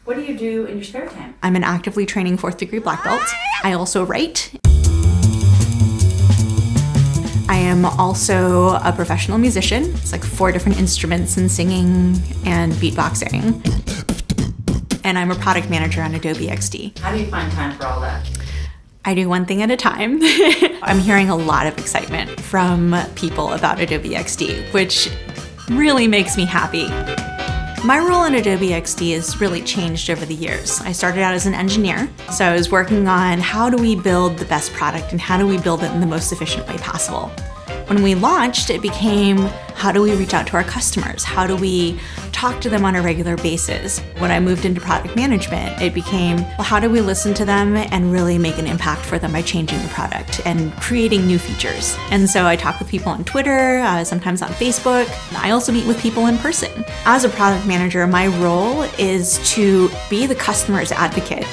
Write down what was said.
What do you do in your spare time? I'm an actively training 4th degree black belt. I also write. I am also a professional musician. It's like 4 different instruments and singing and beatboxing. And I'm a product manager on Adobe XD. How do you find time for all that? I do one thing at a time. I'm hearing a lot of excitement from people about Adobe XD, which really makes me happy. My role in Adobe XD has really changed over the years. I started out as an engineer, so I was working on how do we build the best product and how do we build it in the most efficient way possible. When we launched, it became how do we reach out to our customers? How do we talk to them on a regular basis? When I moved into product management, it became, well, how do we listen to them and really make an impact for them by changing the product and creating new features? And so I talk with people on Twitter, sometimes on Facebook. I also meet with people in person. As a product manager, my role is to be the customer's advocate.